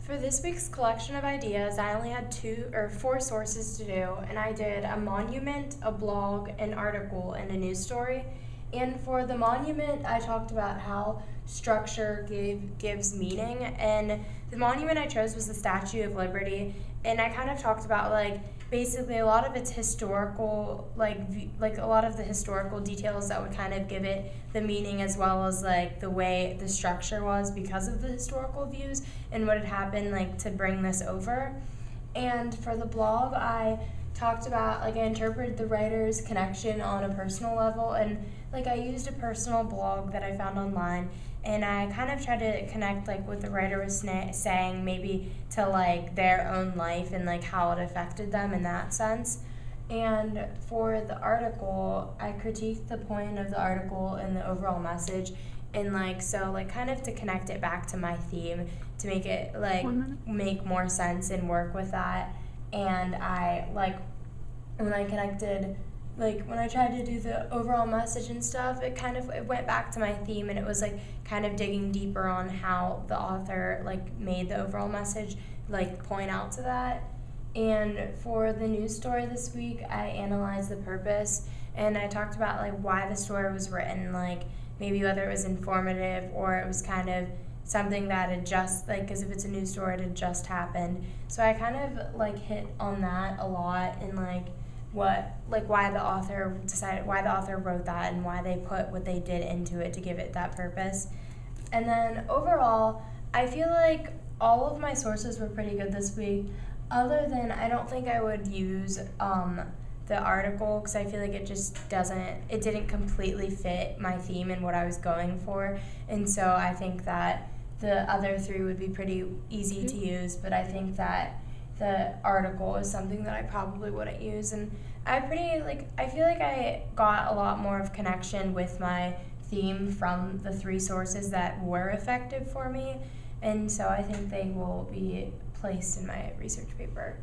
For this week's collection of ideas, I only had 4 sources to do, and I did a monument, a blog, an article, and a news story. And for the monument, I talked about how structure gives meaning, and the monument I chose was the Statue of Liberty, and I kind of talked about basically a lot of its historical a lot of the historical details that would kind of give it the meaning, as well as the way the structure was because of the historical views and what had happened to bring this over. And for the blog, I talked about I interpreted the writer's connection on a personal level, and I used a personal blog that I found online, and I kind of tried to connect what the writer was saying maybe to their own life and how it affected them in that sense. And for the article, I critiqued the point of the article and the overall message, and kind of to connect it back to my theme to make it make more sense and work with that. And I when I connected when I tried to do the overall message and stuff, it went back to my theme, and it was kind of digging deeper on how the author made the overall message point out to that. And for the news story this week, I analyzed the purpose, and I talked about why the story was written, maybe whether it was informative or it was kind of something that had just because if it's a news story, it had just happened. So I kind of hit on that a lot, and why the author wrote that and why they put what they did into it to give it that purpose. And then overall, I feel all of my sources were pretty good this week, other than I don't think I would use the article, because I feel it didn't completely fit my theme and what I was going for. And so I think that the other 3 would be pretty easy to use, but I think that the article is something that I probably wouldn't use. And I feel I got a lot more of connection with my theme from the 3 sources that were effective for me, and so I think they will be placed in my research paper.